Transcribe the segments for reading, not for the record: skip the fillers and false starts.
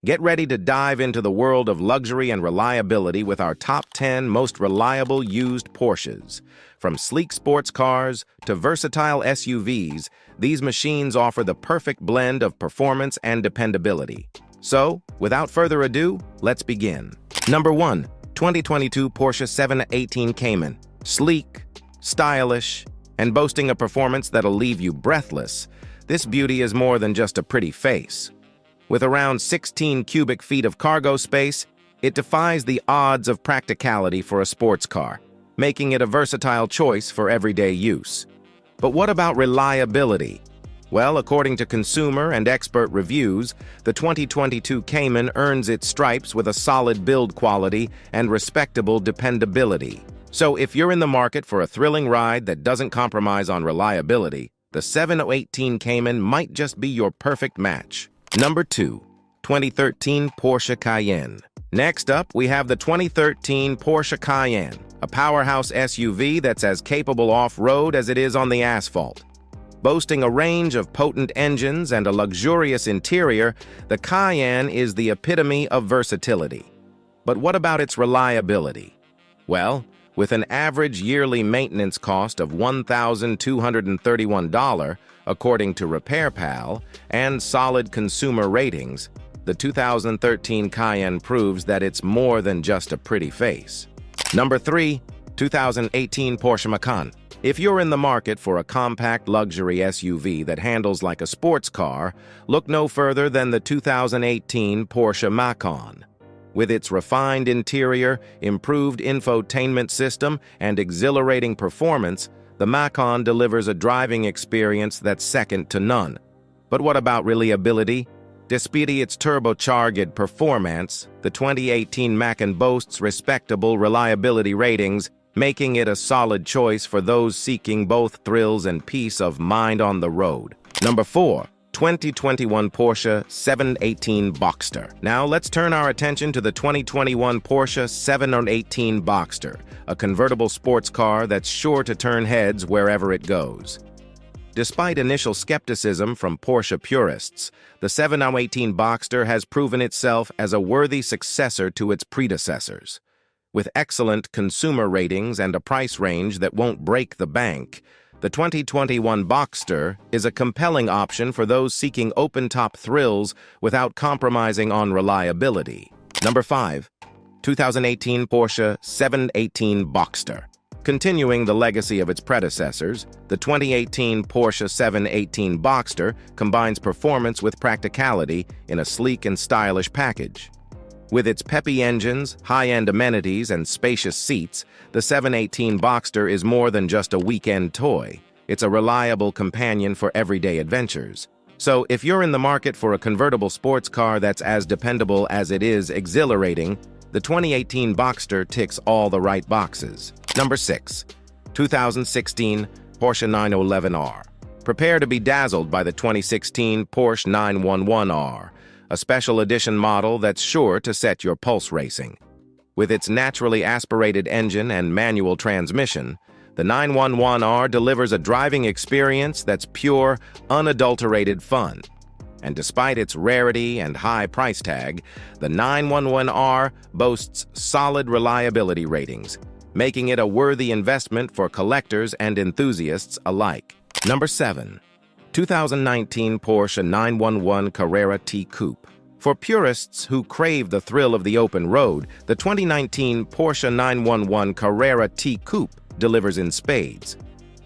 Get ready to dive into the world of luxury and reliability with our top 10 most reliable used Porsches. From sleek sports cars to versatile SUVs, these machines offer the perfect blend of performance and dependability. So, without further ado, let's begin. Number 1. 2022 Porsche 718 Cayman. Sleek, stylish, and boasting a performance that'll leave you breathless, this beauty is more than just a pretty face. With around 16 cubic feet of cargo space, it defies the odds of practicality for a sports car, making it a versatile choice for everyday use. But what about reliability? Well, according to consumer and expert reviews, the 2022 Cayman earns its stripes with a solid build quality and respectable dependability. So if you're in the market for a thrilling ride that doesn't compromise on reliability, the 718 Cayman might just be your perfect match. Number 2. 2013 Porsche Cayman. Next up, we have the 2013 Porsche Cayman, a powerhouse SUV that's as capable off-road as it is on the asphalt. Boasting a range of potent engines and a luxurious interior, the Cayman is the epitome of versatility. But what about its reliability? Well, with an average yearly maintenance cost of $1,231, according to RepairPal, and solid consumer ratings, the 2013 Cayman proves that it's more than just a pretty face. Number 3. 2018 Porsche Macan. If you're in the market for a compact luxury SUV that handles like a sports car, look no further than the 2018 Porsche Macan. With its refined interior, improved infotainment system, and exhilarating performance, the Macan delivers a driving experience that's second to none. But what about reliability? Despite its turbocharged performance, the 2018 Macan boasts respectable reliability ratings, making it a solid choice for those seeking both thrills and peace of mind on the road. Number 4. 2021 Porsche 718 Boxster. Now let's turn our attention to the 2021 Porsche 718 Boxster, a convertible sports car that's sure to turn heads wherever it goes. Despite initial skepticism from Porsche purists, the 718 Boxster has proven itself as a worthy successor to its predecessors. With excellent consumer ratings and a price range that won't break the bank, the 2021 Boxster is a compelling option for those seeking open-top thrills without compromising on reliability. Number 5. 2018 Porsche 718 Boxster. Continuing the legacy of its predecessors, the 2018 Porsche 718 Boxster combines performance with practicality in a sleek and stylish package. With its peppy engines, high-end amenities, and spacious seats, the 718 Boxster is more than just a weekend toy. It's a reliable companion for everyday adventures. So, if you're in the market for a convertible sports car that's as dependable as it is exhilarating, the 2018 Boxster ticks all the right boxes. Number 6. 2016 Porsche 911R. Prepare to be dazzled by the 2016 Porsche 911R. A special edition model that's sure to set your pulse racing. With its naturally aspirated engine and manual transmission, the 911R delivers a driving experience that's pure, unadulterated fun. And despite its rarity and high price tag, the 911R boasts solid reliability ratings, making it a worthy investment for collectors and enthusiasts alike. Number 7. 2019 Porsche 911 Carrera T Coupe. For purists who crave the thrill of the open road, the 2019 Porsche 911 Carrera T Coupe delivers in spades.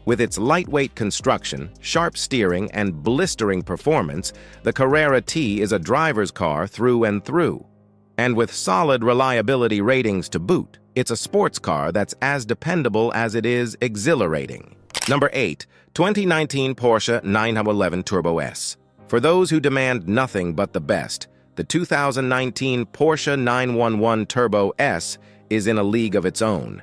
With its lightweight construction, sharp steering, and blistering performance, the Carrera T is a driver's car through and through. And with solid reliability ratings to boot, it's a sports car that's as dependable as it is exhilarating. Number 8. 2019 Porsche 911 Turbo S. For those who demand nothing but the best, the 2019 Porsche 911 Turbo S is in a league of its own.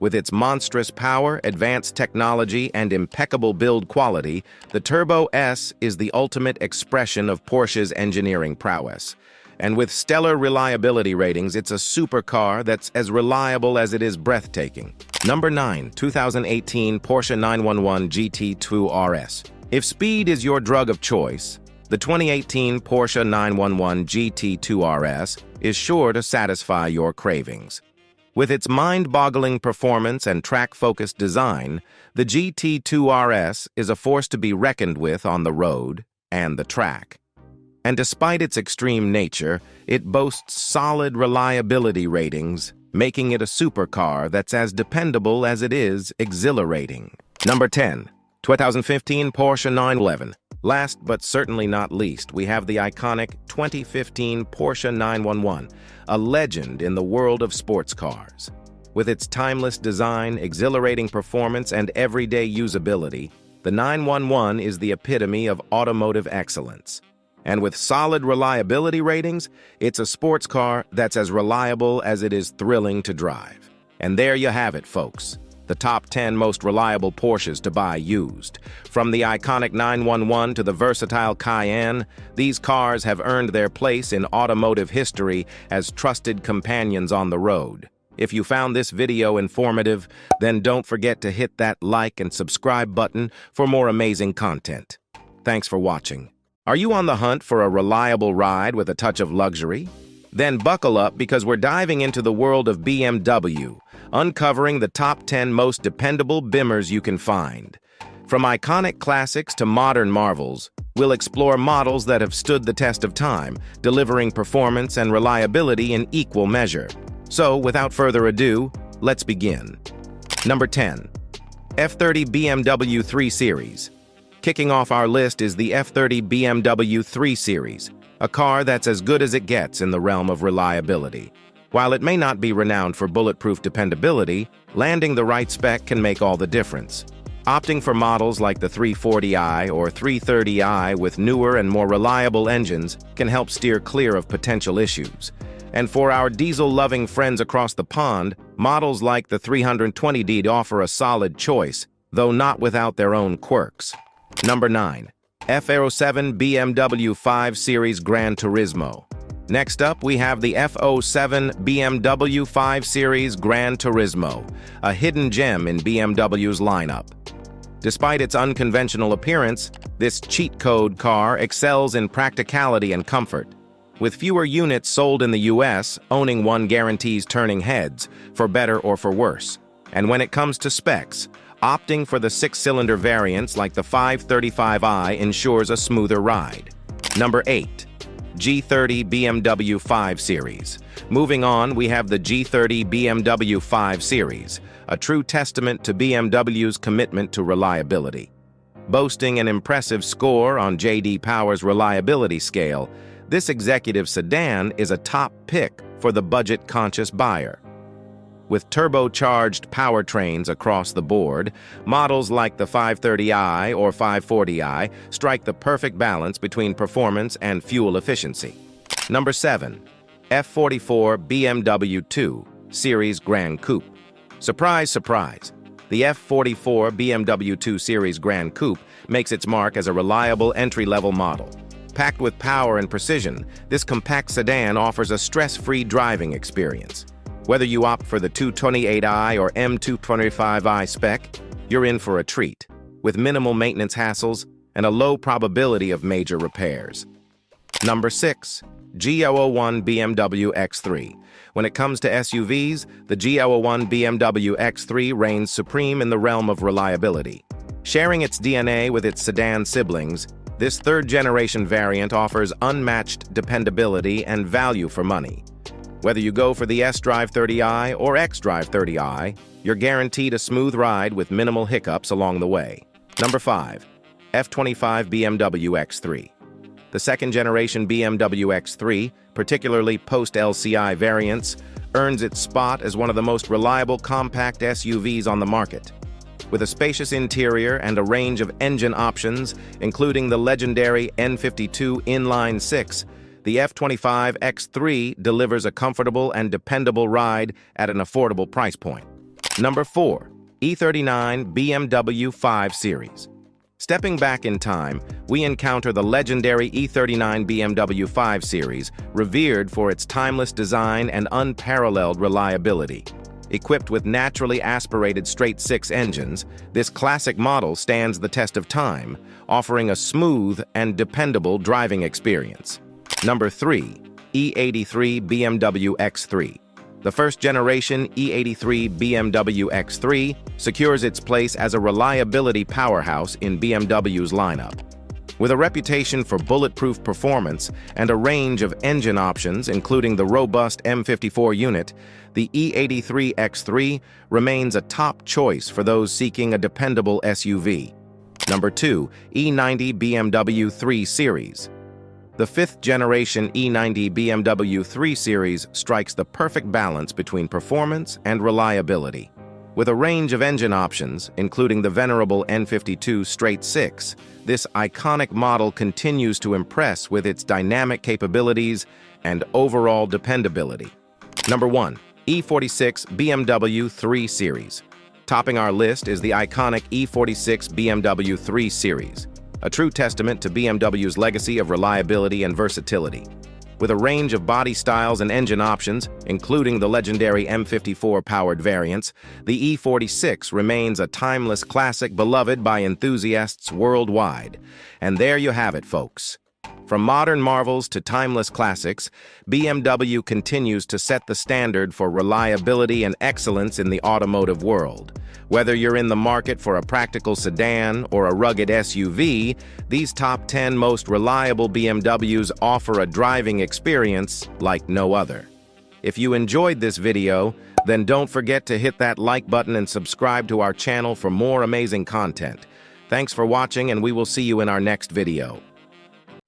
With its monstrous power, advanced technology, and impeccable build quality, the Turbo S is the ultimate expression of Porsche's engineering prowess. And with stellar reliability ratings, it's a supercar that's as reliable as it is breathtaking. Number 9. 2018 Porsche 911 GT2 RS. If speed is your drug of choice, The 2018 Porsche 911 GT2 RS is sure to satisfy your cravings. With its mind-boggling performance and track-focused design, the GT2 RS is a force to be reckoned with on the road and the track. And despite its extreme nature, it boasts solid reliability ratings, making it a supercar that's as dependable as it is exhilarating. Number 10. 2015 Porsche 911. Last but certainly not least, we have the iconic 2015 Porsche 911, a legend in the world of sports cars. With its timeless design, exhilarating performance, and everyday usability, the 911 is the epitome of automotive excellence. And with solid reliability ratings, it's a sports car that's as reliable as it is thrilling to drive. And there you have it, folks. The top 10 most reliable Porsches to buy used. From the iconic 911 to the versatile Cayman, these cars have earned their place in automotive history as trusted companions on the road. If you found this video informative, then don't forget to hit that like and subscribe button for more amazing content. Thanks for watching. Are you on the hunt for a reliable ride with a touch of luxury? Then buckle up because we're diving into the world of BMW, uncovering the top 10 most dependable bimmers you can find. From iconic classics to modern marvels, we'll explore models that have stood the test of time, delivering performance and reliability in equal measure. So, without further ado, let's begin. Number 10. F30 BMW 3 Series. Kicking off our list is the F30 BMW 3 Series, a car that's as good as it gets in the realm of reliability. While it may not be renowned for bulletproof dependability, landing the right spec can make all the difference. Opting for models like the 340i or 330i with newer and more reliable engines can help steer clear of potential issues. And for our diesel-loving friends across the pond, models like the 320d offer a solid choice, though not without their own quirks. Number 9. F07 BMW 5 Series Gran Turismo. Next up, we have the F07 BMW 5 Series Gran Turismo, a hidden gem in BMW's lineup. Despite its unconventional appearance, this cheat code car excels in practicality and comfort. With fewer units sold in the US, owning one guarantees turning heads, for better or for worse. And when it comes to specs, opting for the 6-cylinder variants like the 535i ensures a smoother ride. Number 8. G30 BMW 5 Series. Moving on, we have the G30 BMW 5 Series, a true testament to BMW's commitment to reliability. Boasting an impressive score on J.D. Power's reliability scale, this executive sedan is a top pick for the budget-conscious buyer. With turbocharged powertrains across the board, models like the 530i or 540i strike the perfect balance between performance and fuel efficiency. Number 7. F44 BMW 2 Series Gran Coupe. Surprise, surprise! The F44 BMW 2 Series Gran Coupe makes its mark as a reliable entry-level model. Packed with power and precision, this compact sedan offers a stress-free driving experience. Whether you opt for the 228i or M225i spec, you're in for a treat, with minimal maintenance hassles and a low probability of major repairs. Number 6. G001 BMW X3. When it comes to SUVs, the G001 BMW X3 reigns supreme in the realm of reliability. Sharing its DNA with its sedan siblings, this third-generation variant offers unmatched dependability and value for money. Whether you go for the S-Drive 30i or X-Drive 30i, you're guaranteed a smooth ride with minimal hiccups along the way. Number 5. F25 BMW X3. The second-generation BMW X3, particularly post-LCI variants, earns its spot as one of the most reliable compact SUVs on the market. With a spacious interior and a range of engine options, including the legendary N52 inline-six, the F25 X3 delivers a comfortable and dependable ride at an affordable price point. Number 4. E39 BMW 5 Series. Stepping back in time, we encounter the legendary E39 BMW 5 Series, revered for its timeless design and unparalleled reliability. Equipped with naturally aspirated straight-six engines, this classic model stands the test of time, offering a smooth and dependable driving experience. Number 3. E83 BMW X3. The first-generation E83 BMW X3 secures its place as a reliability powerhouse in BMW's lineup. With a reputation for bulletproof performance and a range of engine options, including the robust M54 unit, the E83 X3 remains a top choice for those seeking a dependable SUV. Number 2. E90 BMW 3 Series. The fifth-generation E90 BMW 3 Series strikes the perfect balance between performance and reliability. With a range of engine options, including the venerable N52 straight-six, this iconic model continues to impress with its dynamic capabilities and overall dependability. Number 1. E46 BMW 3 Series. Topping our list is the iconic E46 BMW 3 Series, a true testament to BMW's legacy of reliability and versatility. With a range of body styles and engine options, including the legendary M54-powered variants, the E46 remains a timeless classic beloved by enthusiasts worldwide. And there you have it, folks. From modern marvels to timeless classics, BMW continues to set the standard for reliability and excellence in the automotive world. Whether you're in the market for a practical sedan or a rugged SUV, these top 10 most reliable BMWs offer a driving experience like no other. If you enjoyed this video, then don't forget to hit that like button and subscribe to our channel for more amazing content. Thanks for watching, and we will see you in our next video.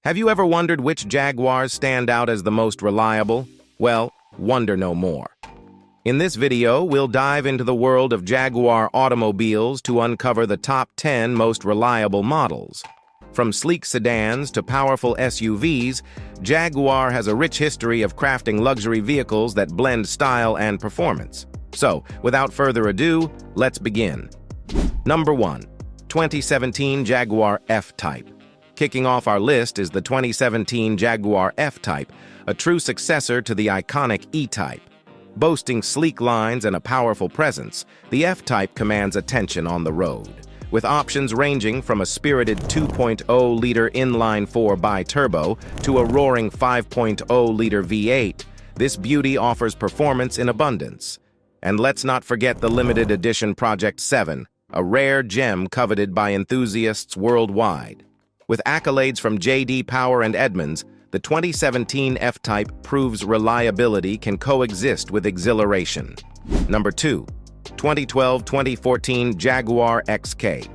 Have you ever wondered which Jaguars stand out as the most reliable? Well, wonder no more. In this video, we'll dive into the world of Jaguar automobiles to uncover the top 10 most reliable models. From sleek sedans to powerful SUVs, Jaguar has a rich history of crafting luxury vehicles that blend style and performance. So, without further ado, let's begin. Number 1. 2017 Jaguar F-Type. Kicking off our list is the 2017 Jaguar F-Type, a true successor to the iconic E-Type. Boasting sleek lines and a powerful presence, the F-Type commands attention on the road. With options ranging from a spirited 2.0-liter inline-4 bi-turbo to a roaring 5.0-liter V8, this beauty offers performance in abundance. And let's not forget the limited edition Project 7, a rare gem coveted by enthusiasts worldwide. With accolades from J.D. Power and Edmunds, the 2017 F-Type proves reliability can coexist with exhilaration. Number 2. 2012-2014 Jaguar XK.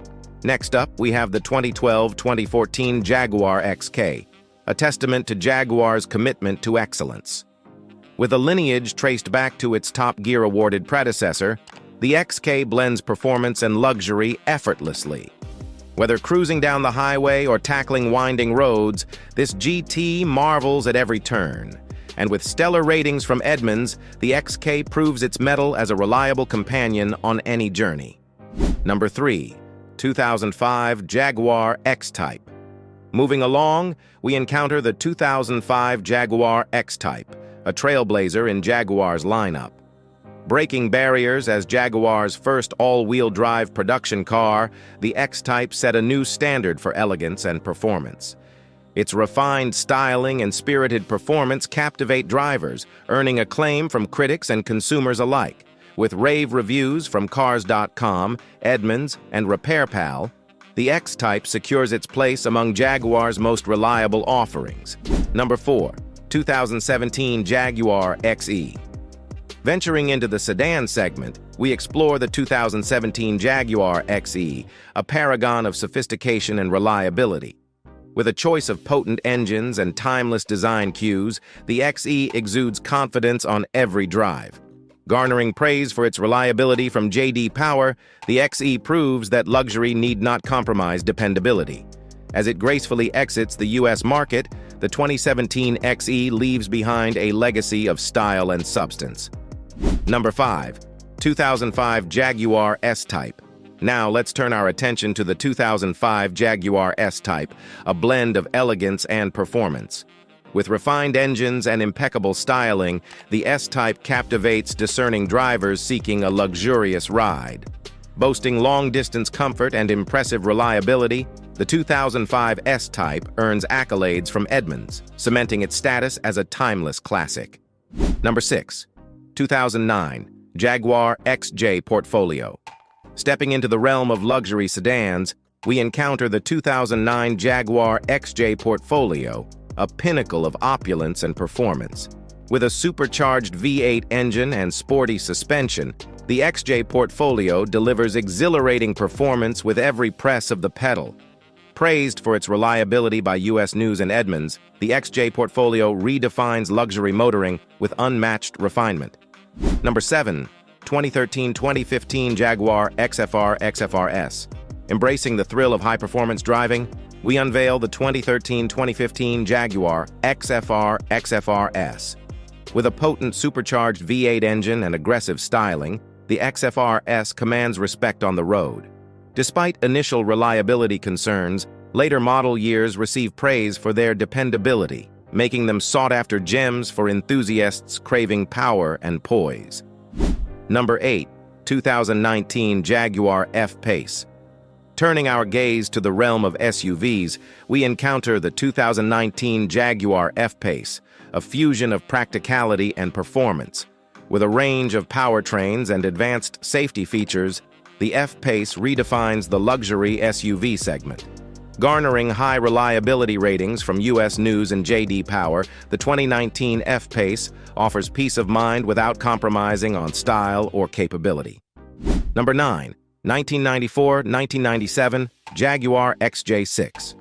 Next up, we have the 2012-2014 Jaguar XK, a testament to Jaguar's commitment to excellence. With a lineage traced back to its Top Gear-awarded predecessor, the XK blends performance and luxury effortlessly. Whether cruising down the highway or tackling winding roads, this GT marvels at every turn. And with stellar ratings from Edmunds, the XK proves its mettle as a reliable companion on any journey. Number 3. 2005 Jaguar X-Type. Moving along, we encounter the 2005 Jaguar X-Type, a trailblazer in Jaguar's lineup. Breaking barriers as Jaguar's first all-wheel drive production car, the X-Type set a new standard for elegance and performance. Its refined styling and spirited performance captivate drivers, earning acclaim from critics and consumers alike. With rave reviews from Cars.com, Edmunds, and RepairPal, the X-Type secures its place among Jaguar's most reliable offerings. Number 4. 2017 Jaguar XE. Venturing into the sedan segment, we explore the 2017 Jaguar XE, a paragon of sophistication and reliability. With a choice of potent engines and timeless design cues, the XE exudes confidence on every drive. Garnering praise for its reliability from J.D. Power, the XE proves that luxury need not compromise dependability. As it gracefully exits the U.S. market, the 2017 XE leaves behind a legacy of style and substance. Number 5. 2005 Jaguar S-Type. Now let's turn our attention to the 2005 Jaguar S-Type, a blend of elegance and performance. With refined engines and impeccable styling, the S-Type captivates discerning drivers seeking a luxurious ride. Boasting long-distance comfort and impressive reliability, the 2005 S-Type earns accolades from Edmunds, cementing its status as a timeless classic. Number 6. 2009 Jaguar XJ Portfolio. Stepping into the realm of luxury sedans, we encounter the 2009 Jaguar XJ Portfolio, a pinnacle of opulence and performance. With a supercharged V8 engine and sporty suspension, the XJ Portfolio delivers exhilarating performance with every press of the pedal. Praised for its reliability by US News and Edmunds, the XJ Portfolio redefines luxury motoring with unmatched refinement. Number 7. 2013-2015 Jaguar XFR XFRS. Embracing the thrill of high-performance driving, we unveil the 2013-2015 Jaguar XFR XFRS. With a potent supercharged V8 engine and aggressive styling, the XFRS commands respect on the road. Despite initial reliability concerns, later model years receive praise for their dependability, making them sought-after gems for enthusiasts craving power and poise. Number 8. 2019 Jaguar F-Pace. Turning our gaze to the realm of SUVs, we encounter the 2019 Jaguar F-Pace, a fusion of practicality and performance. With a range of powertrains and advanced safety features, the F-Pace redefines the luxury SUV segment. Garnering high reliability ratings from US News and J.D. Power, the 2019 F-Pace offers peace of mind without compromising on style or capability. Number 9. 1994-1997 Jaguar XJ6.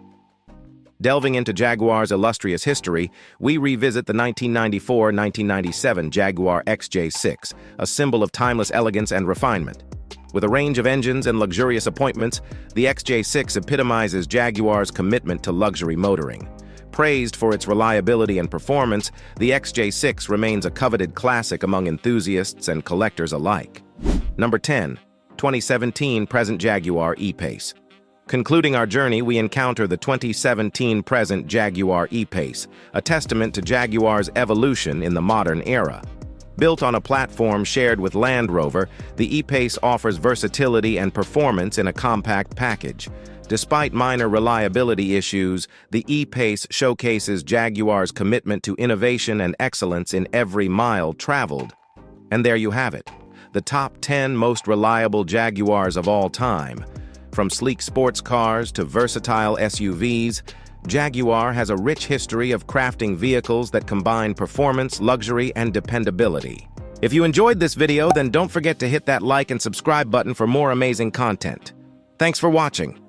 Delving into Jaguar's illustrious history, we revisit the 1994-1997 Jaguar XJ6, a symbol of timeless elegance and refinement. With a range of engines and luxurious appointments, the XJ6 epitomizes Jaguar's commitment to luxury motoring. Praised for its reliability and performance, the XJ6 remains a coveted classic among enthusiasts and collectors alike. Number 10. 2017 present Jaguar E-Pace. Concluding our journey, we encounter the 2017 present Jaguar E-Pace, a testament to Jaguar's evolution in the modern era. Built on a platform shared with Land Rover, the E-Pace offers versatility and performance in a compact package. Despite minor reliability issues, the E-Pace showcases Jaguar's commitment to innovation and excellence in every mile traveled. And there you have it, the top 10 most reliable Jaguars of all time. From sleek sports cars to versatile SUVs, Jaguar has a rich history of crafting vehicles that combine performance, luxury, and dependability. If you enjoyed this video, then don't forget to hit that like and subscribe button for more amazing content. Thanks for watching.